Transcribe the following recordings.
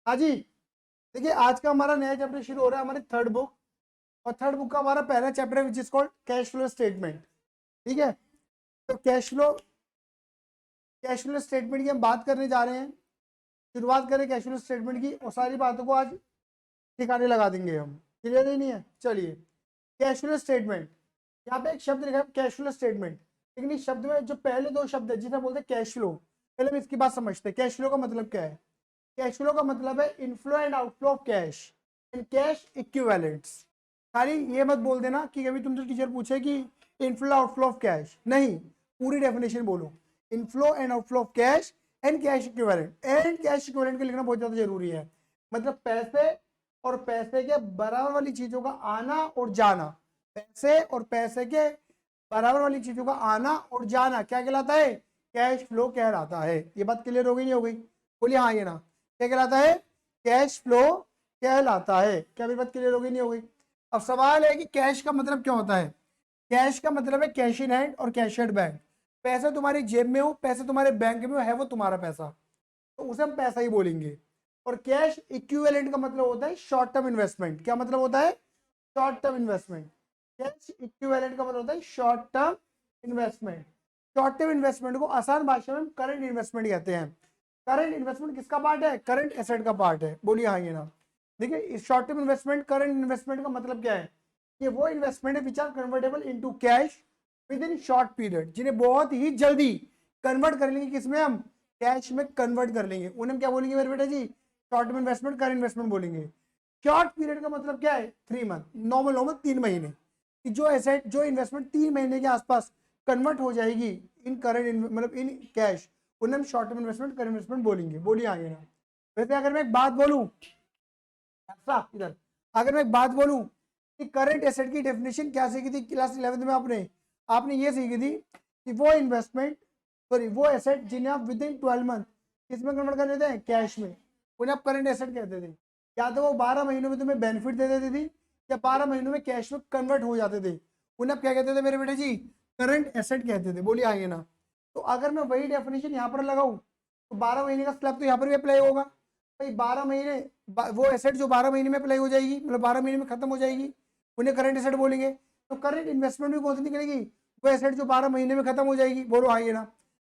हाँ जी, देखिए आज का हमारा नया चैप्टर शुरू हो रहा है, हमारी थर्ड बुक। और थर्ड बुक का हमारा पहला चैप्टर है which is called cash flow statement. ठीक है, तो कैश फ्लो स्टेटमेंट की हम बात करने जा रहे हैं। शुरुआत करें कैश फ्लो स्टेटमेंट की और सारी बातों को आज ठिकाने लगा देंगे हम। क्लियर ही नहीं है? चलिए, कैश फ्लो स्टेटमेंट, यहाँ पे एक शब्द लिखा है कैश फ्लो स्टेटमेंट, लेकिन इस शब्द में जो पहले दो शब्द है जिसे बोलते हैं कैश फ्लो, पहले हम इसकी बात समझते हैं। कैश फ्लो का मतलब क्या है? कैश फ्लो का मतलब है inflow and outflow of cash and cash equivalents. खाली ये मत बोल देना कि कभी तुमसे टीचर पूछे कि इनफ्लो आउटफ्लो ऑफ कैश, नहीं, पूरी डेफिनेशन बोलो। Inflow and outflow of cash and cash equivalent, and cash equivalent के लिखना बहुत ज्यादा जरूरी है। मतलब पैसे और पैसे के बराबर वाली चीजों का आना और जाना, पैसे और पैसे के बराबर वाली चीजों का आना और जाना क्या कहलाता है? कैश फ्लो कहलाता है। ये बात क्लियर हो गई नहीं हो गई? बोलिए हाँ ये ना, क्या कहलाता है? कैश फ्लो कहलाता है। क्या मेरी बात क्लियर हो गई नहीं हो गई? अब सवाल है कि कैश का मतलब क्या होता है? कैश का मतलब है कैश इन हैंड और कैश एट बैंक। पैसा तुम्हारी जेब में हो, पैसे तुम्हारे बैंक में हो, है वो तुम्हारा पैसा, तो उसे हम पैसा ही बोलेंगे। और कैश इक्विवेलेंट का मतलब होता है शॉर्ट टर्म इन्वेस्टमेंट। क्या मतलब होता है? Short term investment. Cash equivalent का मतलब होता है short term investment. Short term investment को आसान भाषा में करंट इन्वेस्टमेंट कहते हैं। करंट इन्वेस्टमेंट किसका पार्ट है? करंट एसेट का पार्ट है। बोलिए हाँ ये ना। देखिए, इस short term investment, current investment का मतलब क्या है? ये वो इन्वेस्टमेंट है which are convertible into cash within short period, जिन्हें बहुत ही जल्दी कन्वर्ट कर लेंगे। किसमें? हम कैश में कन्वर्ट कर लेंगे। उन्हें हम क्या बोलेंगे मेरे बेटा जी? Short term investment, current investment बोलेंगे। शॉर्ट पीरियड का मतलब क्या है? 3 मंथ, नॉर्मल नॉर्मल 3 महीने कि जो एसेट, जो इन्वेस्टमेंट 3 महीने के आसपास कन्वर्ट हो जाएगी इन करंट, मतलब इन कैश, उन्हें हम short term investment, current investment बोलेंगे। बोलिए आगे ना। वैसे अगर मैं एक बात बोलूं, ऐसा इधर, अगर मैं एक बात बोलूं कि करंट एसेट की डेफिनेशन क्या सीखी थी क्लास 11th में आपने? आपने ये सीखी थी कि वो इन्वेस्टमेंट, सॉरी वो एसेट जिन्हें आप विद इन 12 मंथ किसमें कन्वर्ट कर लेते हैं? कैश में, उन्हें आप करंट एसेट कहते थे। या तो वो 12 महीनों में तुम्हें बेनिफिट दे देती थी, या 12 महीनों में कैश में कन्वर्ट हो जाते थे। उन्हें आप क्या कहते थे मेरे बेटे जी? करंट एसेट कहते थे। बोलिए आइए ना। तो अगर मैं वही डेफिनेशन यहाँ पर लगाऊं तो 12 महीने का स्लैब तो यहाँ पर भी अप्लाई होगा भाई। 12 महीने, वो एसेट जो 12 महीने में अप्लाई हो जाएगी, मतलब 12 महीने में खत्म हो जाएगी, उन्हें करंट एसेट बोलेंगे। तो करंट इन्वेस्टमेंट भी कौन सी निकलेगी? वो एसेट जो 12 महीने में खत्म हो जाएगी। बोलो हाँ ये ना।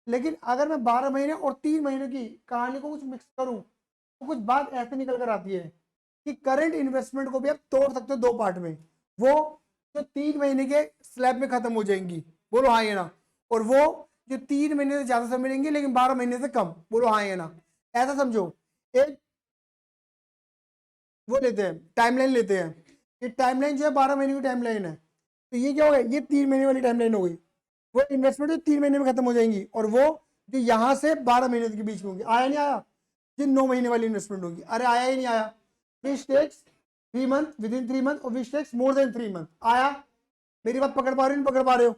लेकिन अगर मैं 12 महीने और 3 महीने की कहानी को कुछ मिक्स करूं तो कुछ बात ऐसे निकल कर आती है कि करंट इन्वेस्टमेंट को भी आप तोड़ सकते हो 2 पार्ट में। वो जो 3 महीने के स्लैब में खत्म हो जाएंगी, बोलो हाँ ये ना। और वो जो 3 महीने से ज्यादा समय लेंगे लेकिन 12 महीने से कम, बोलो हाँ ये ना। ऐसा समझो, एक वो लेते हैं, टाइमलाइन लेते हैं। ये टाइमलाइन जो है 12 महीने की टाइमलाइन है। तो ये क्या हो गया? ये 3 महीने वाली टाइमलाइन हो गई। वो इन्वेस्टमेंट जो 3 महीने में खत्म हो जाएंगी, और वो जो यहाँ से 12 महीने के बीच में होंगी। आया नहीं आया? जिन 9 महीने वाली इन्वेस्टमेंट होगी, अरे आया ही नहीं आया? Which takes 3 month, within 3 month, और which takes more than 3 month. आया? मेरी बात पकड़ पा रहे हो नहीं पकड़ पा रहे हो?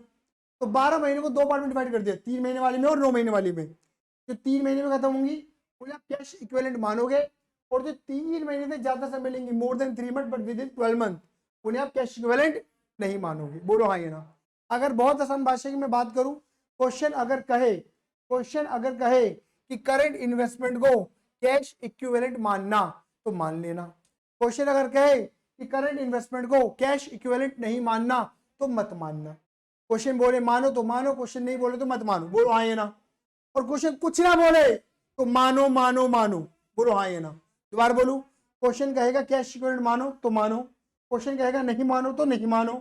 तो 12 महीने को 2 पार्ट में डिवाइड कर दिया, 3 महीने वाली में और 9 महीने वाली में। जो 3 महीने में खत्म होंगी उन्हें आप कैश इक्विवेलेंट मानोगे, और जो 3 महीने से ज्यादा समय लेंगी, मोर than 3 month but with in 12 month, उन्हें आप कैश इक्विवेलेंट नहीं मानोगे। बोलो हाँ ये ना। अगर बहुत आसान भाषा की मैं बात करूं, क्वेश्चन अगर कहे कि करंट इन्वेस्टमेंट को कैश इक्विवेलेंट मानना तो मान लेना। क्वेश्चन अगर कहे कि करंट इन्वेस्टमेंट को कैश इक्विवेलेंट नहीं मानना तो मत मानना। क्वेश्चन बोले मानो तो मानो, क्वेश्चन नहीं बोले तो मत मानो। बोलो हाँ ये ना। और क्वेश्चन कुछ ना बोले तो मानो मानो मानो। बोलो हाँ ये ना। दोबारा बोलू, क्वेश्चन कहेगा कैश इक्विवेलेंट मानो तो मानो, क्वेश्चन कहेगा नहीं मानो तो नहीं मानो,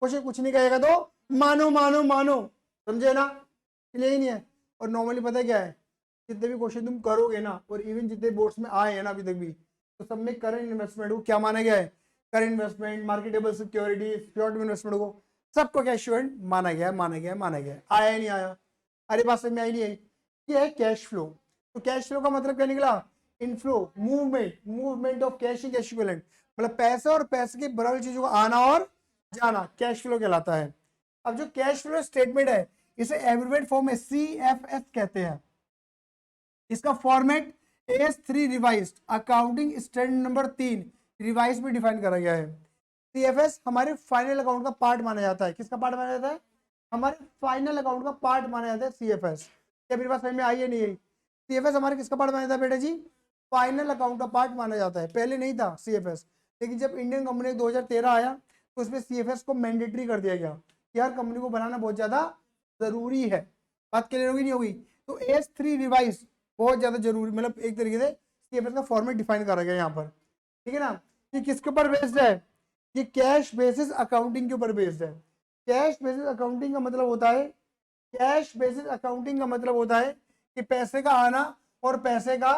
क्वेश्चन कुछ नहीं कहेगा तो मानो मानो मानो। समझे ना? क्लियर ही नहीं है? और नॉर्मली पता है क्या है, जितने भी क्वेश्चन तुम करोगे ना, और इवन जितने बोर्ड्स में आए हैं ना अभी तक भी, तो सब में करंट इन्वेस्टमेंट को क्या माना गया है? Current investment, marketable security, short investment को सबको कैश इक्विवेलेंट माना गया है, माना गया है, माना गया है। आया ही नहीं आया? अरे बात समझ में आई नहीं आई? ये है कैश फ्लो। तो कैश फ्लो का मतलब क्या निकला? Inflow, movement of cash in cash equivalent, मतलब पैसे और पैसे की बराबर चीजों का आना और जाना कैश फ्लो कहलाता है। अब जो कैश फ्लो स्टेटमेंट है इसे एब्रिविएट फॉर्म में CFS कहते हैं। इसका format AS3 revised accounting standard number 3 revise में डिफाइन करा गया है। CFS हमारे फाइनल अकाउंट का पार्ट माना जाता है। किसका पार्ट माना जाता है? हमारे फाइनल अकाउंट का पार्ट माना जाता है CFS। क्या मेरी बात समझ में आई है नहीं आई? CFS हमारे किसका पार्ट माना जाता है बेटा जी? फाइनल अकाउंट का पार्ट माना जाता है। पहले नहीं था सीएफएस, लेकिन जब इंडियन कंपनी 2013 आया तो उसमें सीएफएस को मैंडेटरी कर दिया गया कि हर कंपनी को बनाना बहुत ज्यादा जरूरी है। बात क्लियर होगी नहीं होगी? तो एस3 रिवाइज बहुत ज्यादा जरूरी, मतलब एक तरीके से सीएफएस का फॉर्मेट डिफाइन करा गया यहाँ पर, ठीक है ना। ये किसके ऊपर बेस्ड है? ये कैश बेसिस अकाउंटिंग के ऊपर बेस्ड है। कैश बेसिस अकाउंटिंग का मतलब होता है, कैश बेसिस अकाउंटिंग का मतलब होता है कि पैसे का आना और पैसे का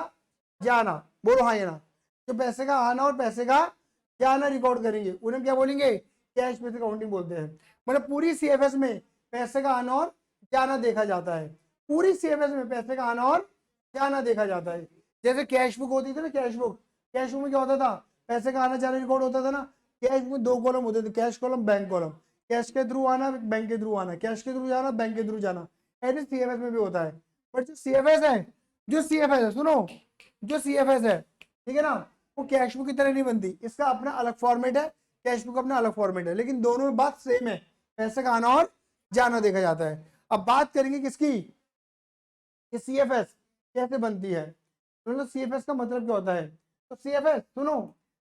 जाना, बोलो हाँ या ना। जो पैसे का आना और पैसे का जाना रिकॉर्ड करेंगे उन्हें क्या बोलेंगे? कैश बेसिस अकाउंटिंग बोलते हैं। मतलब पूरी सीएफएस में पैसे का आना और जाना देखा जाता है, पूरी सीएफएस में पैसे का आना और जाना देखा जाता है। जैसे कैश बुक होती थी ना, कैश बुक में क्या होता था? पैसे का आना जाना रिकॉर्ड होता था ना। कैश बुक में 2 कॉलम होते थे, cash column, bank column. Cash के थ्रू आना, बैंक के थ्रू आना, कैश के थ्रू जाना, बैंक के थ्रू जाना। ऐसे सीएफएस में भी होता है। बट जो सीएफएस है, सुनो, जो सीएफएस है, ठीक है ना, वो कैश बुक की तरह नहीं बनती। इसका अपना अलग फॉर्मेट है, कैश बुक अपना अलग फॉर्मेट है, लेकिन दोनों में बात सेम है, पैसे का आना और जाना देखा जाता है। अब बात करेंगे किसकी? कि सीएफएस कैसे बनती है। तो सीएफएस का मतलब क्या होता है? तो सीएफएस सुनो,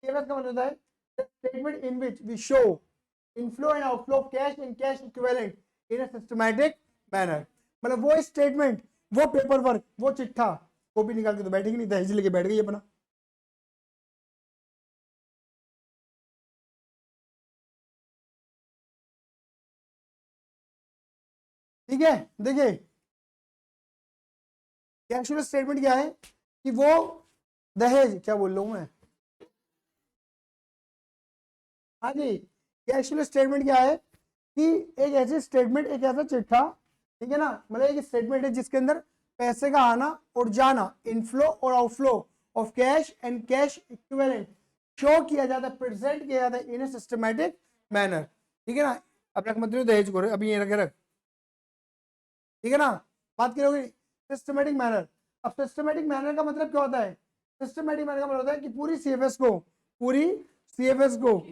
सीएफएस का मतलब होता है statement in which we show inflow and outflow of cash and cash equivalent in a systematic manner. मतलब वो स्टेटमेंट, वो पेपर वर्क, वो चिट्ठा, वो भी निकाल के तो बैठेगी नहीं, दहेज लेके बैठ गई अपना। ठीक है, देखिए कैश फ्लो स्टेटमेंट क्या है कि वो दहेज, क्या बोल रहा हूं मैं, हाँ जी, कैश फ्लो स्टेटमेंट क्या है कि एक ऐसी स्टेटमेंट, एक ऐसा चिट्ठा, ठीक है ना, मतलब एक स्टेटमेंट है जिसके अंदर पैसे का आना और जाना, इनफ्लो और outflow of cash and cash equivalent show किया जाता है, प्रेजेंट किया जाता है इन ए सिस्टमैटिक मैनर। ठीक है ना। अब रख मत रही दहेज को, अभी ये रख, ठीक है ना। बात करोगे सिस्टमैटिक मैनर। अब सिस्टमैटिक मैनर का मतलब क्या होता है? सिस्टमैटिक मैनर का मतलब होता है कि पूरी सीएफएस को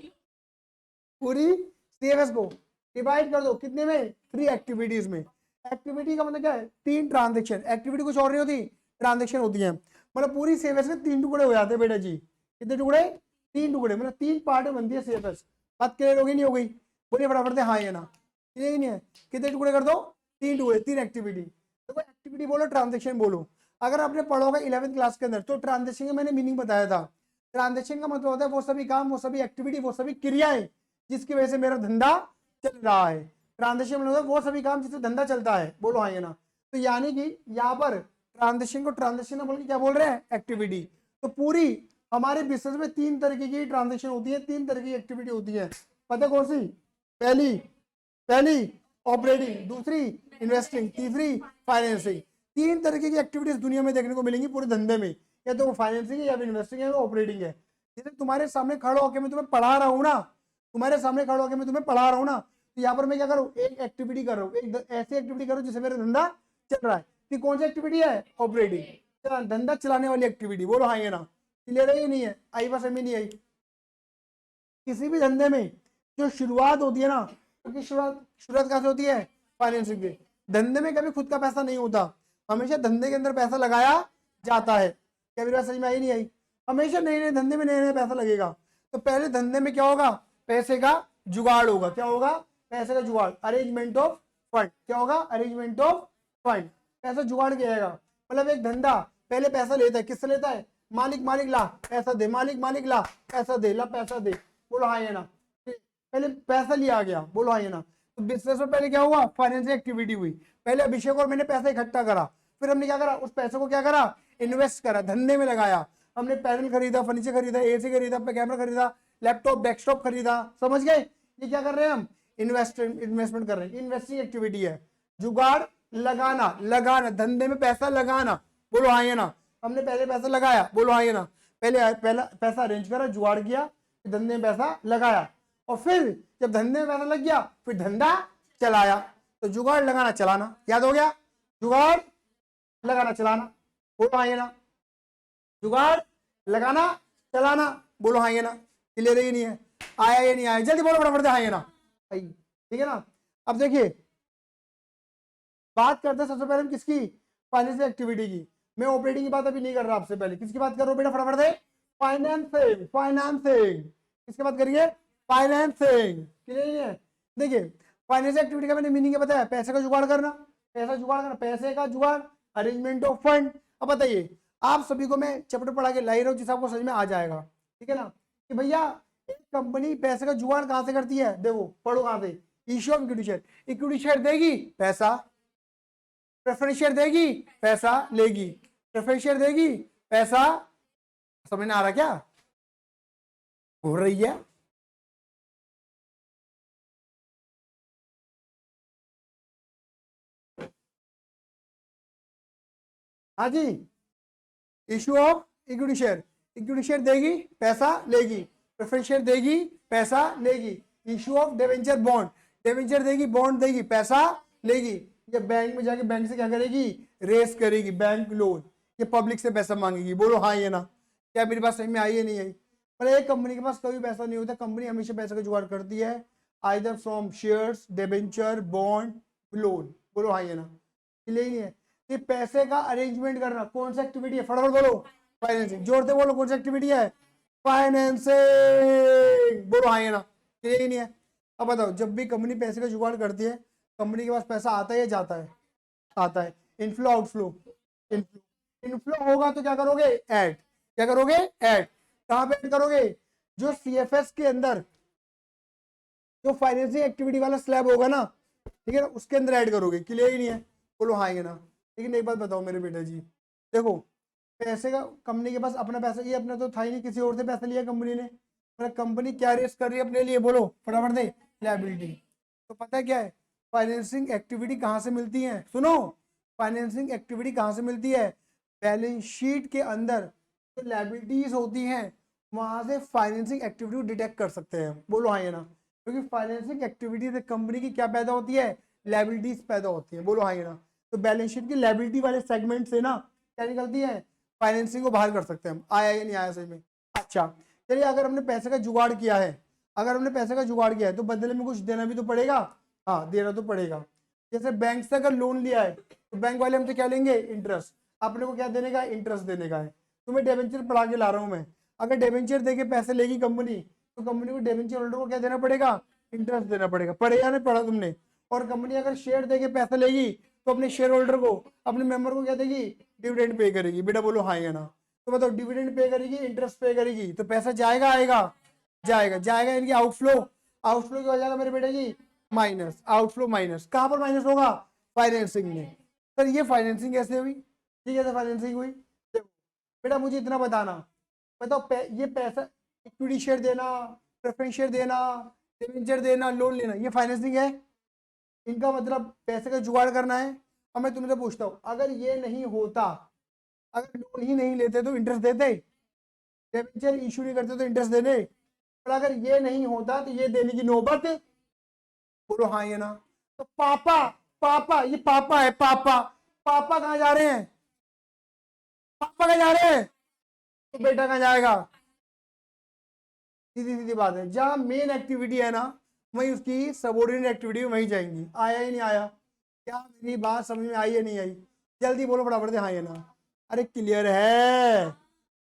डिवाइड कर दो कितने में? 3 एक्टिविटीज में। एक्टिविटी का मतलब क्या है? 3 ट्रांजेक्शन। एक्टिविटी कुछ और नहीं होती, ट्रांजेक्शन होती है। मतलब पूरी सीएफएस में 3 टुकड़े हो जाते हैं बेटा जी। कितने टुकड़े? 3 टुकड़े, मतलब 3 पार्ट में बनती है सीएफएस। बात क्लियर होगी नहीं हो गई? बोलिए फटाफट से हाँ या ना। क्लियर ही नहीं है? कितने टुकड़े कर दो? 3 टुकड़े, 3 एक्टिविटी। देखो एक्टिविटी बोलो, ट्रांजेक्शन बोलो। अगर आपने पढ़ा होगा 11th क्लास के अंदर तो ट्रांजेक्शन का मैंने मीनिंग बताया था। ट्रांजेक्शन का मतलब होता है वो सभी काम, वो सभी एक्टिविटी, वो सभी क्रियाएं जिसकी वजह से मेरा धंधा चल रहा है। ट्रांजेक्शन मतलब वो सभी काम जिससे धंधा चलता है, बोलो हाँ या ना। तो यानी कि यहाँ पर ट्रांजेक्शन को ट्रांजेक्शन बोल के क्या बोल रहे हैं? एक्टिविटी। तो पूरी हमारे बिजनेस में 3 तरीके की ट्रांजेक्शन होती है, 3 तरह की एक्टिविटी होती है। पता कौन सी? पहली पहली ऑपरेटिंग, दूसरी इन्वेस्टिंग, तीसरी फाइनेंसिंग। 3 तरीके की एक्टिविटीज दुनिया में देखने को मिलेंगी पूरे धंधे में, या तो वो फाइनेंसिंग है, या फिर इन्वेस्टिंग है, या ऑपरेटिंग है। जैसे तुम्हारे सामने खड़ा होकर मैं तुम्हें पढ़ा रहा हूँ ना, तुम्हारे सामने खड़ा होकर मैं तुम्हें पढ़ा रहा हूँ ना, तो यहाँ पर मैं क्या करूँ? एक एक्टिविटी कर रहा हूँ, एक ऐसी एक्टिविटी करूँ जिससे मेरा धंधा चल रहा है। तो कौन सी एक्टिविटी है? ऑपरेटिंग, धंधा चलाने वाली एक्टिविटी। बोलो हाँ या ना। क्लियर है या नहीं है? आई बस में नहीं आई? किसी भी धंधे में जो शुरुआत होती है ना, क्योंकि शुरुआत कहाँ से होती है? फाइनेंसिंग से। धंधे में कभी खुद का पैसा नहीं होता, हमेशा धंधे के अंदर पैसा लगाया जाता है। क्या मेरी बात समझ में आई नहीं आई? हमेशा नए नए धंधे में नए नए पैसा लगेगा। तो पहले धंधे में क्या होगा? पैसे का जुगाड़ होगा। क्या होगा? पैसे का जुगाड़, अरेंजमेंट ऑफ फंड। क्या होगा? Arrangement of fund. पैसा जुगाड़ किया जाएगा। मतलब एक धंधा पहले पैसा लेता है, किससे लेता है? मालिक, मालिक ला पैसा दे, मालिक, मालिक ला पैसा दे, ला पैसा दे। बोलो हाँ या ना। पहले पैसा लिया गया, बोलो हाँ या ना। तो बिजनेस में पहले क्या हुआ? फाइनेंशियल एक्टिविटी हुई। पहले अभिषेक और मैंने पैसा इकट्ठा करा, फिर हमने क्या करा? उस पैसे को क्या करा? इन्वेस्ट करा, धंधे में लगाया। हमने पैनल खरीदा, फर्नीचर खरीदा, एसी खरीदा, कैमरा खरीदा, लैपटॉप, डेस्कटॉप खरीदा। समझ गए? ये क्या कर रहे हैं हम? इन्वेस्टमेंट कर रहे हैं। इन्वेस्टिंग एक्टिविटी है। जुगाड़, लगाना, लगाना, धंधे में पैसा लगाना। बोलो हाँ या ना। हमने पहले पैसा लगाया, बोलो हाँ या ना। पहला पैसा अरेंज करा, जुगाड़ किया, धंधे में पैसा लगाया, और फिर जब धंधे में पैसा लग गया फिर धंधा चलाया। तो जुगाड़, लगाना, चलाना, याद हो गया? जुगाड़, लगाना, चलाना, बोलो हाँ या ना। जुगाड़, लगाना, चलाना, बोलो हाँ या ना। क्लियर है या नहीं है? आया या नहीं आया? जल्दी बोलो फटाफट से हाँ या ना। ठीक है ना। अब देखिए बात करते हैं सबसे पहले हम किसकी? फाइनेंशियल एक्टिविटी की। मैं ऑपरेटिंग की बात अभी नहीं कर रहा आपसे, पहले किसकी बात कर रहा हूँ बेटा, फटाफट से, फाइनेंसिंग, फाइनेंसिंग, किसकी बात करिए, फाइनेंसिंग, क्लियर है। देखिए फाइनेंशियल एक्टिविटी का मैंने मीनिंग क्या बताया, पैसे का जुगाड़ करना, पैसा जुगाड़ करना, पैसे का जुगाड़, अरेंजमेंट ऑफ फंड। अब बताइए आप सभी को मैं चैप्टर पढ़ा के लाई रहा हूँ जिस आपको समझ में आ जाएगा, ठीक है ना, कि भैया एक कंपनी पैसे का जुगाड़ कहां से करती है, देखो पढ़ो कहां से, issue of equity share, equity share देगी पैसा, प्रेफरेंस शेयर देगी पैसा लेगी, प्रेफरेंस शेयर देगी पैसा, समझ में आ रहा क्या हो रही है। हाँ जी, issue of equity share, equity share देगी पैसा लेगी, प्रेफरेंस शेयर देगी पैसा लेगी, issue of debenture bond, debenture देगी बॉन्ड देगी पैसा लेगी, ये बैंक में जाके बैंक से क्या करेगी, रेस करेगी बैंक लोन, ये पब्लिक से पैसा मांगेगी, बोलो हाँ ये ना, क्या मेरी बात समझ में आई है नहीं आई। पर एक कंपनी के पास कभी पैसा नहीं होता, कंपनी हमेशा पैसा का जुगाड़ करती है, either from shares, debenture, bond, loan, बोलो हाँ ये ना, क्लियर नहीं है। ये पैसे का अरेंजमेंट करना कौन सा एक्टिविटी है, फटाफट बोलो, फाइनेंसिंग, जोर से बोलो कौन सा एक्टिविटी है, फाइनेंसिंग, बोलो हाँ ये ना, क्लियर ही नहीं है। अब बताओ जब भी कंपनी पैसे का जुगाड़ करती है, कंपनी के पास पैसा आता है या जाता है, आता है, इनफ्लो आउटफ्लो, इनफ्लो, इनफ्लो होगा तो क्या करोगे, ऐड, क्या करोगे, ऐड, कहां पे ऐड करोगे, जो सीएफएस के अंदर जो फाइनेंसिंग एक्टिविटी वाला स्लैब होगा ना, ठीक है ना, उसके अंदर ऐड करोगे, क्लियर ही नहीं है, बोलो हाँ ये ना। लेकिन एक बात बताओ मेरे बेटा जी, देखो पैसे का कंपनी के पास अपना पैसा, ये अपना तो था ही नहीं, किसी और से पैसा लिया कंपनी ने, मतलब कंपनी क्या रेस कर रही है अपने लिए, बोलो फटाफट दे, लायबिलिटी। तो पता है क्या है, फाइनेंसिंग एक्टिविटी कहाँ से मिलती है, सुनो, फाइनेंसिंग एक्टिविटी कहाँ से मिलती है, बैलेंस शीट के अंदर जो लायबिलिटीज होती हैं वहां से फाइनेंसिंग एक्टिविटी डिटेक्ट कर सकते हैं, बोलो हाँ ये ना, क्योंकि फाइनेंसिंग एक्टिविटी से कंपनी की क्या पैदा होती है, लायबिलिटीज पैदा होती है, बोलो हाँ ये ना। तो बैलेंस शीट की लायबिलिटी वाले सेगमेंट से ना क्या निकलती है, फाइनेंसिंग को बाहर कर सकते हैं हम, आया या नहीं आया सही में। अच्छा चलिए, अगर हमने पैसे का जुगाड़ किया है, अगर हमने पैसे का जुगाड़ किया है तो बदले में कुछ देना भी तो पड़ेगा, हाँ देना तो पड़ेगा। जैसे बैंक से अगर लोन लिया है तो बैंक वाले हमसे क्या लेंगे, इंटरेस्ट, अपने को क्या देने का, इंटरेस्ट देने का है। तुम्हें डेबेंचर पढ़ा के ला रहा हूँ मैं, अगर डेबेंचर देके पैसे लेगी कंपनी तो कंपनी को डेबेंचर होल्डर को क्या देना पड़ेगा, इंटरेस्ट देना पड़ेगा, पढ़े या नहीं पढ़ा तुमने। और कंपनी अगर शेयर देके पैसे लेगी तो अपने शेयर होल्डर को, अपने मेंबर को क्या देगी, डिविडेंड पे करेगी, बेटा बोलो हाँ या ना। तो बताओ डिविडेंड पे करेगी, इंटरेस्ट पे करेगी, तो पैसा जाएगा आएगा, जाएगा, जाएगा इनकी आउटफ्लो, आउटफ्लो क्या हो जाएगा मेरे बेटे जी, माइनस, आउटफ्लो माइनस, कहां पर माइनस होगा, फाइनेंसिंग में। सर ये फाइनेंसिंग कैसे हुई, ठीक है फाइनेंसिंग हुई, देखो बेटा मुझे इतना बताना, बताओ ये पैसा, इक्विटी शेयर देना, प्रेफरेंस शेयर देना, डिबेंचर देना, लोन लेना, ये फाइनेंसिंग है, इनका मतलब पैसे का जुगाड़ करना है। अब मैं तुमसे पूछता हूँ, अगर ये नहीं होता, अगर लोन ही नहीं लेते तो इंटरेस्ट देते, डिबेंचर इशू नहीं करते तो इंटरेस्ट देते, और अगर ये नहीं होता तो ये देने की नौबत, बोलो हाँ ये ना। तो पापा, पापा, ये पापा है, पापा, पापा कहाँ जा रहे हैं, पापा कहाँ जा रहे हैं, तो बेटा कहाँ जाएगा, सीधी सीधी बात है, जहां मेन एक्टिविटी है ना वहीं उसकी सबऑर्डिनेट एक्टिविटी वहीं जाएंगी, आया ही नहीं आया, क्या मेरी बात समझ में आई या नहीं आई, जल्दी बोलो फटाफट से हाँ या ना, अरे क्लियर है।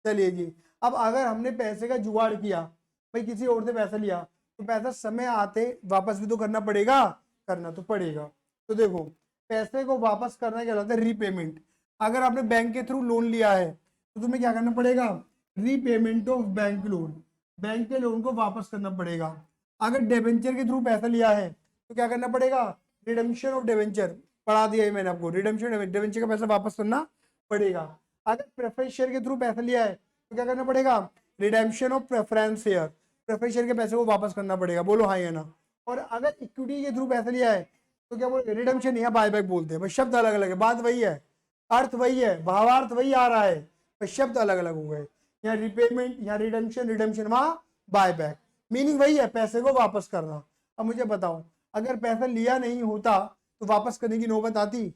चलिए जी, अब अगर हमने पैसे का जुगाड़ किया, भाई किसी और से पैसा लिया, तो पैसा समय आते वापस भी तो करना पड़ेगा, करना तो पड़ेगा। तो देखो पैसे को वापस करना क्या होता है, रीपेमेंट। अगर आपने बैंक के थ्रू लोन लिया है तो तुम्हें क्या करना पड़ेगा, repayment of bank loan, bank के लोन को वापस करना पड़ेगा। अगर डिबेंचर के थ्रू पैसा लिया है तो क्या करना पड़ेगा, रिडेम्पशन ऑफ डिबेंचर, पढ़ा दिया है मैंने आपको, रिडेम्पशन डिबेंचर का पैसा वापस करना पड़ेगा। अगर प्रेफरेंस शेयर के थ्रू पैसा लिया है तो क्या करना पड़ेगा, redemption of preference share, preference share के पैसे को वापस करना पड़ेगा, बोलो हाँ या ना। और अगर इक्विटी के थ्रू पैसा लिया है तो क्या बोलते, रिडेम्पशन या बायबैक बोलते हैं, बस शब्द अलग अलग है, बात वही है, अर्थ वही है, भावार्थ वही आ रहा है, बस शब्द अलग अलग हो गए, यहाँ रिपेमेंट, यहाँ रिडेम्पशन, रिडेम्पशन वहां बायबैक, मीनिंग वही है, पैसे को वापस करना। अब मुझे बताओ अगर पैसा लिया नहीं होता तो वापस करने की नौबत आती,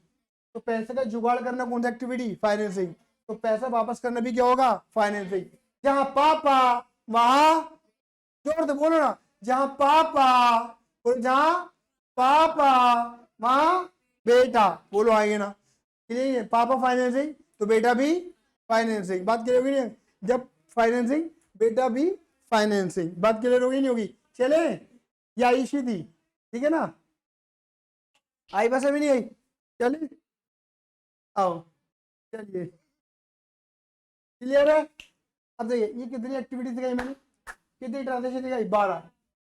तो पैसे का जुगाड़ करना कौन सा एक्टिविटी, फाइनेंसिंग, तो पैसा वापस करना भी क्या होगा, फाइनेंसिंग। जहां पापा वहां, जोर से बोलो ना, जहां पापा, जहां पापा वहां बेटा, बोलो आइए ना, पापा फाइनेंसिंग, तो बेटा भी फाइनेंसिंग। बात क्लियर होगी नहीं? जब फाइनेंसिंग बेटा भी फाइनेंसिंग। बात क्लियर होगी नहीं होगी? चले, या आई सी थी, ठीक है ना? आई बस अभी नहीं आई, चले आओ, चलिए क्लियर है। अब देखिए ये कितनी एक्टिविटी दिखाई मैंने, कितनी ट्रांजेक्शन दिखाई? 12,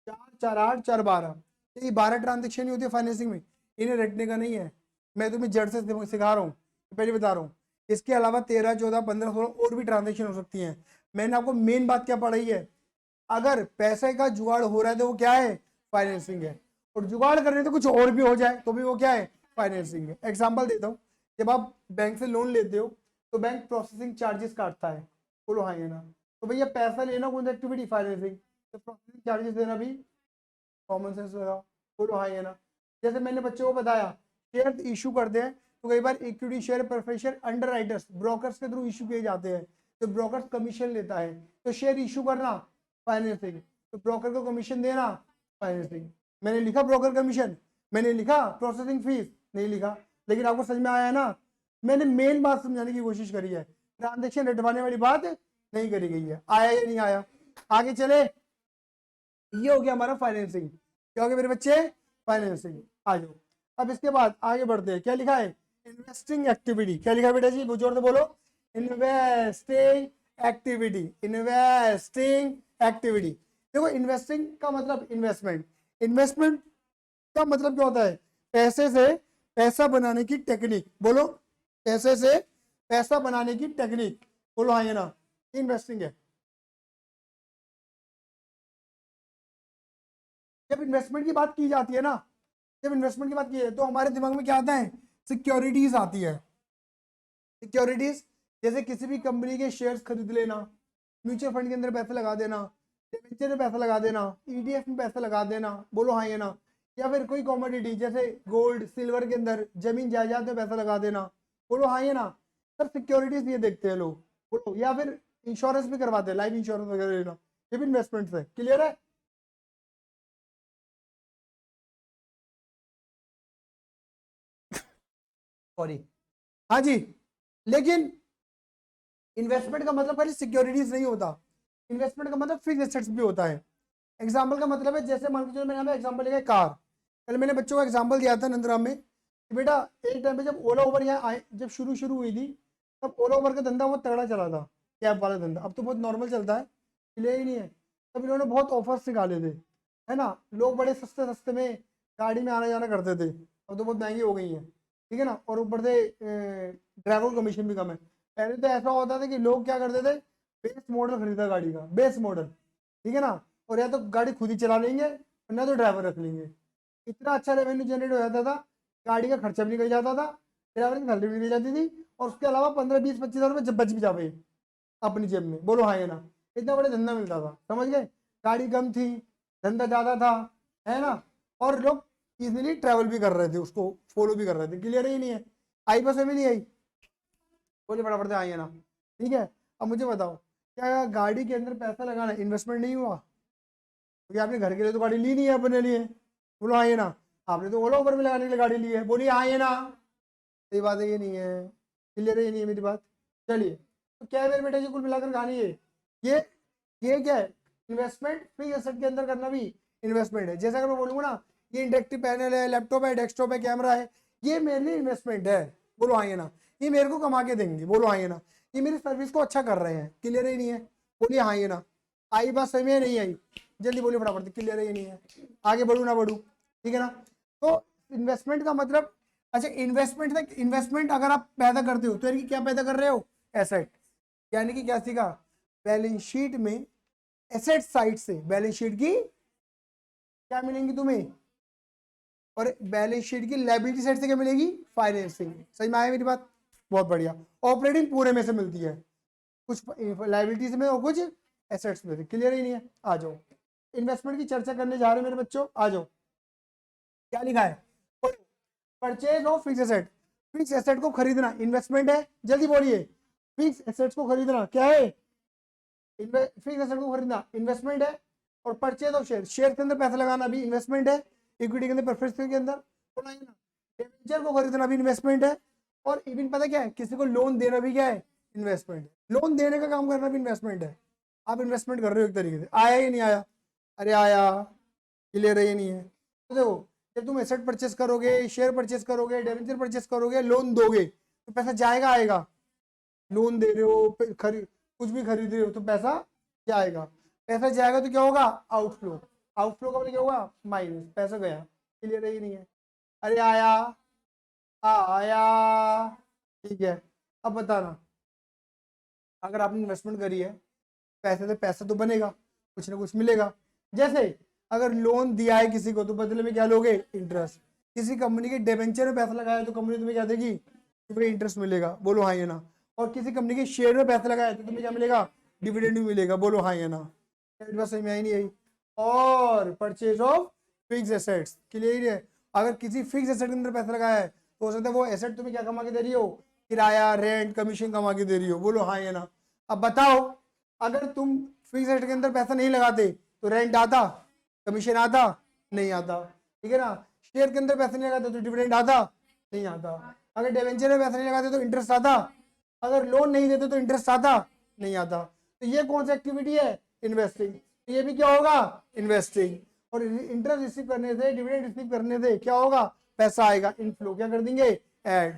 4 4 8 4 12। ये 12 ट्रांजेक्शन ही होती है फाइनेंसिंग में, इन्हें रटने का नहीं है। मैं तुम्हें जड़ से सिखा रहा हूँ, पहले बता रहा हूँ। इसके अलावा 13 14 15 16 और भी ट्रांजेक्शन हो सकती हैं। मैंने आपको मेन बात क्या पढ़ाई है? अगर पैसे का जुगाड़ हो रहा है तो वो क्या है? फाइनेंसिंग है। और जुगाड़ करने तो कुछ और भी हो जाए तो भी वो क्या है? फाइनेंसिंग है। एग्जाम्पल देता हूँ, जब आप बैंक से लोन लेते हो तो बैंक प्रोसेसिंग चार्जेस काटता है, बोलो हाँ या ना? तो भैया पैसा लेना कौन सी एक्टिविटी? फाइनेंसिंग। तो प्रोसेसिंग चार्जेस देना भी कॉमन सेंस लगाओ, बोलो हाँ या ना? जैसे मैंने बच्चों को बताया, शेयर इशू करते हैं तो कई बार equity share preference underwriters brokers के थ्रू इशू किए जाते हैं, तो ब्रोकर्स कमीशन लेता है। तो शेयर इशू करना फाइनेंसिंग, तो ब्रोकर को कमीशन देना फाइनेंसिंग। मैंने लिखा ब्रोकर कमीशन, मैंने लिखा प्रोसेसिंग फीस नहीं लिखा, लेकिन आपको समझ में आया ना? मैंने मेन बात समझाने की कोशिश करी है, ट्रांजेक्शन रटवाने वाली बात नहीं करी गई है। आया या नहीं आया? आगे चले, ये हो गया हमारा फाइनेंसिंग। क्या हो गया मेरे बच्चे? फाइनेंसिंग। आ जाओ, अब इसके बाद आगे बढ़ते हैं। क्या लिखा है? Investing activity. क्या लिखा है बेटा जी? जोर से बोलो, इन्वेस्टिंग एक्टिविटी, इन्वेस्टिंग एक्टिविटी। देखो इन्वेस्टिंग का मतलब इन्वेस्टमेंट, इन्वेस्टमेंट का मतलब क्या होता है? पैसे से पैसा बनाने की टेक्निक, बोलो पैसे से पैसा बनाने की टेक्निक, बोलो हाँ या ना? इन्वेस्टिंग है। जब इन्वेस्टमेंट की बात की जाती है ना, जब इन्वेस्टमेंट की बात की है तो हमारे दिमाग में क्या आता है? सिक्योरिटीज आती है। सिक्योरिटीज जैसे किसी भी कंपनी के शेयर्स खरीद लेना, म्यूचुअल फंड के अंदर पैसा लगा देना, डिबेंचर में पैसा लगा देना, ईटीएफ में पैसा लगा देना, बोलो हाँ या ना? या फिर कोई कॉमोडिटी जैसे गोल्ड सिल्वर के अंदर, जमीन जायदाद में पैसा लगा देना, बोलो हाँ या ना? सब सिक्योरिटीज ये देखते हैं लोग, बोलो। या फिर इंश्योरेंस भी करवाते हैं, लाइफ इंश्योरेंस वगैरह लेना, ये भी इन्वेस्टमेंट है। क्लियर है? सॉरी, हाँ जी। लेकिन इन्वेस्टमेंट का मतलब खाली सिक्योरिटीज नहीं होता, इन्वेस्टमेंट का मतलब फिक्स एसेट्स भी होता है। एग्जाम्पल का मतलब है, जैसे मान के चलो मैंने यहाँ पे एग्जाम्पल लिया कार। पहले मैंने बच्चों को एग्जाम्पल दिया था नंदराम में कि बेटा एक टाइम पे जब ओला उबर यहाँ आए, जब शुरू शुरू हुई थी, तब ओला उबर का धंधा बहुत तगड़ा चला था, कैब वाला धंधा। अब तो बहुत नॉर्मल चलता है, इसलिए ही नहीं है। तब इन्होंने बहुत ऑफर्स निकाले थे, है ना? लोग बड़े सस्ते सस्ते में गाड़ी में आना जाना करते थे। अब तो बहुत महंगी हो गई है, ठीक है ना? और ऊपर से ड्राइवर कमीशन भी कम है। पहले तो ऐसा होता था कि लोग क्या करते थे, बेस मॉडल खरीदा गाड़ी का, बेस मॉडल, ठीक है ना? और या तो गाड़ी खुद ही चला लेंगे ना तो ड्राइवर रख लेंगे। इतना अच्छा रेवेन्यू जनरेट हो जाता था, गाड़ी का खर्चा भी निकल जाता था, ड्राइवर की सैलरी भी निकल जाती थी, और उसके अलावा 15 20 25 हज़ार रुपये बच भी जावे अपनी जेब में, बोलो हाँ या ना? इतना बड़ा धंधा मिलता था, समझ गए? गाड़ी कम थी, धंधा ज़्यादा था, है ना? और लोग इजीली ट्रैवल भी कर रहे थे, उसको फॉलो भी कर रहे थे। क्लियर ही नहीं है? आई बस में नहीं आई? बोलिए फटाफट से, आई है ना? ठीक है। अब मुझे बताओ, क्या गाड़ी के अंदर पैसा लगाना इन्वेस्टमेंट नहीं हुआ? क्योंकि आपने घर के लिए तो गाड़ी ली नहीं है अपने लिए, बोलो हाँ ये ना? आपने तो ओला उबर में लगाने के लिए गाड़ी ली है, बोलिए हाँ ये ना? सही बात है, ये नहीं है? क्लियर है? ये नहीं है मेरी बात? चलिए, तो क्या है मेरे बेटे जी, कुल मिलाकर कहानी है ये ये क्या है? इन्वेस्टमेंट फिक्स एसेट के अंदर करना भी इन्वेस्टमेंट है। जैसे अगर मैं बोलूंगा ना, ये इंडक्टिव पैनल है, लैपटॉप है, डेस्कटॉप है, कैमरा है, ये मेरे लिए इन्वेस्टमेंट है, बोलो हाँ ये ना? ये मेरे को कमा के देंगे, बोलो हाँ ये ना? ये मेरी सर्विस को अच्छा कर रहे हैं, क्लियर है? नहीं है? बोलिए हाँ ये ना? आई बात सही में नहीं आई? जल्दी बोलिए फटाफट, क्लियर है? ये नहीं है? आगे बढ़ू ना बढ़ू? ठीक है ना? तो इन्वेस्टमेंट का मतलब, अच्छा इन्वेस्टमेंट तक, इन्वेस्टमेंट अगर आप पैदा करते हो तो यानी कि क्या पैदा कर रहे हो? एसेट। यानी कि क्या सीखा? बैलेंस शीट में एसेट साइड से बैलेंस शीट की क्या मिलेंगी तुम्हें, और बैलेंस शीट की लायबिलिटी साइड से क्या मिलेगी? फाइनेंसिंग। सही में आया मेरी बात? बहुत बढ़िया। ऑपरेटिंग पूरे में से मिलती है, कुछ लायबिलिटीज में और कुछ एसेट्स में से। क्लियर ही नहीं है? आ जाओ, इन्वेस्टमेंट की चर्चा करने जा रहे हैं मेरे बच्चों, आ जाओ। क्या लिखा है? Purchase of fix asset, fix asset को खरीदना इन्वेस्टमेंट है। जल्दी बोलिए, फिक्स एसेट्स को खरीदना क्या है? फिक्स एसेट को खरीदना इन्वेस्टमेंट है। और परचेज ऑफ शेयर, शेयर के अंदर पैसा लगाना भी इन्वेस्टमेंट है, इक्विटी के अंदर, प्रेफरेंस के अंदर, डिबेंचर को खरीदना भी इन्वेस्टमेंट है। और इवन पता क्या है, किसी को लोन देना भी क्या है, इन्वेस्टमेंट है। लोन देने का काम करना भी इन्वेस्टमेंट है। आप इन्वेस्टमेंट कर रहे हो एक तरीके से, आया ही नहीं आया, अरे आया, क्लियर है ये नहीं है। तो देखो, जब तुम एसेट परचेस करोगे, शेयर परचेस करोगे, डिबेंचर परचेस करोगे, लोन दोगे तो पैसा जाएगा आएगा। लोन दे रहे हो, कुछ भी खरीद रहे हो तो पैसा जाएगा। पैसा जाएगा तो क्या होगा, आउटफ्लो। आउटफ्लो का मतलब क्या होगा, माइनस, पैसा गया। क्लियर है ये नहीं है। अरे आया, आया, ठीक है। अब बताना, अगर आपने इन्वेस्टमेंट करी है, पैसे से पैसा तो बनेगा, कुछ ना कुछ मिलेगा। जैसे अगर लोन दिया है किसी को तो बदले में क्या लोगे, इंटरेस्ट। किसी कंपनी के डिबेंचर में पैसा लगाया तो कंपनी तुम्हें क्या देगी, तुम्हें इंटरेस्ट मिलेगा, बोलो हाँ या ना। और किसी कंपनी के शेयर में पैसा लगाया तो तुम्हें क्या मिलेगा, डिविडेंड भी मिलेगा, बोलो हाँ या ना। बात समझ में आई नहीं आई। और purchase of fix assets, clear है। अगर किसी फिक्स एसेट के अंदर पैसा लगाया है तो हो सकता है वो एसेट तुम्हें क्या कमा के दे रही हो, किराया, रेंट, कमीशन कमा के दे रही हो, बोलो हाँ या ना। अब बताओ, अगर तुम फिक्स एसेट के अंदर पैसा नहीं लगाते तो रेंट आता, कमीशन आता, नहीं आता, ठीक है ना। शेयर के अंदर पैसा नहीं लगाते तो डिविडेंड आता, नहीं आता। अगर डिबेंचर में पैसा नहीं लगाते तो इंटरेस्ट आता, अगर लोन नहीं देते तो इंटरेस्ट आता, नहीं आता। तो ये कौन सी एक्टिविटी है, इन्वेस्टिंग। तो ये भी क्या होगा, इन्वेस्टिंग। और इंटरेस्ट रिसीव करने से, डिविडेंड रिसीव करने से क्या होगा, पैसा आएगा, इनफ्लो क्या कर देंगे, ऐड।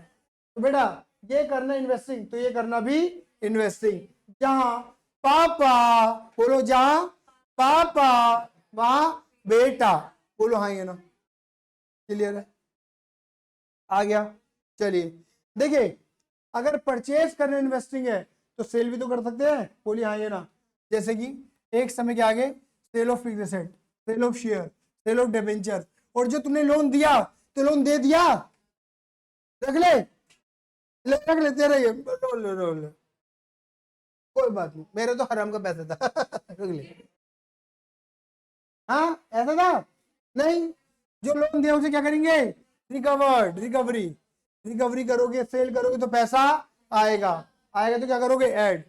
तो बेटा ये करना इन्वेस्टिंग, तो ये करना भी इन्वेस्टिंग। जहां पापा, बोलो जहां पापा वहां बेटा, बोलो हाँ ये ना। क्लियर है, आ गया। चलिए देखिए, अगर परचेज करना इन्वेस्टिंग है तो सेल भी तो कर सकते हैं, बोलिए हाँ ये ना। जैसे कि एक समय के आगे sale of fixed asset, sale of share, sale of debenture. और जो तुमने लोन दिया तो लोन दे दिया, रख ले, रख लेते रहिए, रोल कोई बात नहीं, मेरे तो हराम का पैसा था रख ले। हाँ ऐसा था नहीं, जो लोन दिया उसे क्या करेंगे, रिकवर्ड, रिकवरी। रिकवरी करोगे, सेल करोगे तो पैसा आएगा, आएगा तो क्या करोगे, ऐड।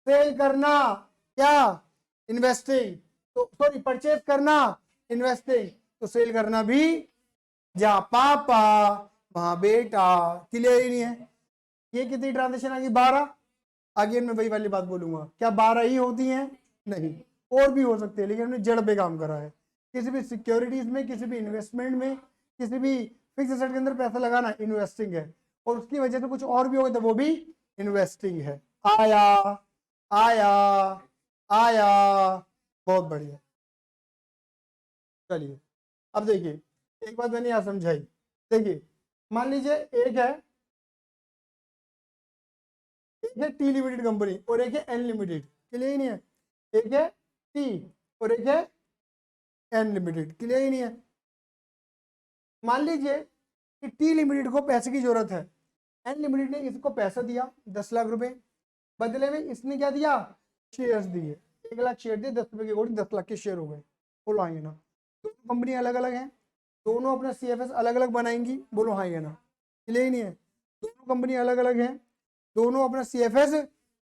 सेल करना क्या, इन्वेस्टिंग। तो सॉरी, परचेज करना इन्वेस्टिंग, तो सेल करना भी, जहां पापा वहां बेटा। क्लियर ही नहीं है। ये कितनी ट्रांजेक्शन आ गई, 12। आगे मैं वही वाली बात बोलूंगा, क्या 12 ही होती हैं, नहीं और भी हो सकते हैं, लेकिन हमने जड़ पे काम करा है। किसी भी सिक्योरिटीज में, किसी भी इन्वेस्टमेंट में, किसी भी फिक्स एसेट के अंदर पैसा लगाना इन्वेस्टिंग है। और उसकी वजह से कुछ और भी होगा तो वो भी इन्वेस्टिंग है। आया, आया, आया, बहुत बढ़िया। चलिए अब देखिए, एक बात मैंने यहाँ समझाई। देखिए मान लीजिए एक है टी लिमिटेड कंपनी और एक है एन लिमिटेड, क्लियर ही नहीं है। एक है टी और एक है एन लिमिटेड, क्लियर ही नहीं है। मान लीजिए कि टी लिमिटेड को पैसे की जरूरत है, एन लिमिटेड ने इसको पैसा दिया 10 लाख रुपए, बदले में इसने क्या दिया, शेयर्स दिए। 1 लाख शेयर दिए, 10 रुपए के अकॉर्डिंग 10 लाख के शेयर हो गए। बोलो हाँ या ना। दोनों कंपनी अलग अलग हैं, दोनों अपना CFS अलग अलग बनाएंगी, बोलो हाँ या ना। क्लियर ही नहीं है। दोनों कंपनी अलग अलग हैं, दोनों अपना CFS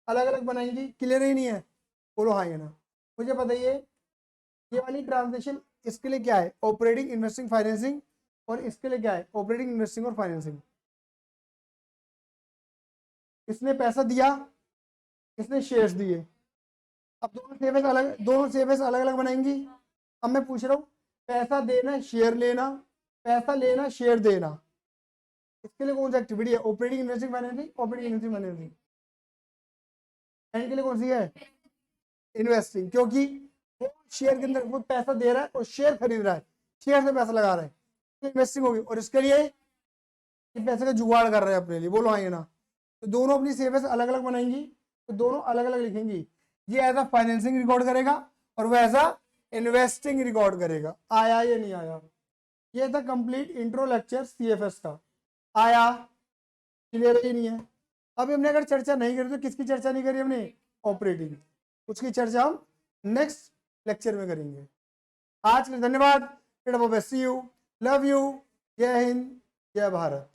अलग अलग बनाएंगी, क्लियर ही नहीं है, बोलो हाँ या ना। मुझे बताइए ये वाली ट्रांजेक्शन इसके लिए क्या है, ऑपरेटिंग, इन्वेस्टिंग, फाइनेंसिंग। और इसके लिए क्या है, ऑपरेटिंग, इन्वेस्टिंग और फाइनेंसिंग। इसने पैसा दिया, इसने शेयर्स दिए। अब दोनों सेविंग्स अलग अलग बनाएंगी। अब मैं पूछ रहा हूँ, पैसा देना, शेयर लेना, पैसा लेना, शेयर देना, इसके लिए कौन सी एक्टिविटी है, operating, investing, financing, operating, investing, financing. And के लिए कौन सी है, इन्वेस्टिंग, क्योंकि वो शेयर के अंदर वो पैसा दे रहा है और शेयर खरीद रहा है, शेयर से पैसा लगा रहा है, तो इन्वेस्टिंग होगी। और इसके लिए ये पैसे का जुगाड़ कर रहे हैं अपने लिए, बोलो हाँ या ना। तो दोनों अपनी सेविंग्स अलग अलग बनाएंगी, तो दोनों अलग अलग लिखेंगी। ये एज अ फाइनेंसिंग रिकॉर्ड करेगा और वह एज अ इन्वेस्टिंग रिकॉर्ड करेगा। आया या नहीं आया, ये था कंप्लीट इंट्रो लेक्चर CFS का। आया, क्लियर ही नहीं है। अभी हमने अगर चर्चा नहीं करी तो किसकी चर्चा नहीं करी हमने, ऑपरेटिंग, उसकी चर्चा हम नेक्स्ट लेक्चर में करेंगे। आज के लिए धन्यवाद, सी यू, लव यू, जय हिंद, जय भारत।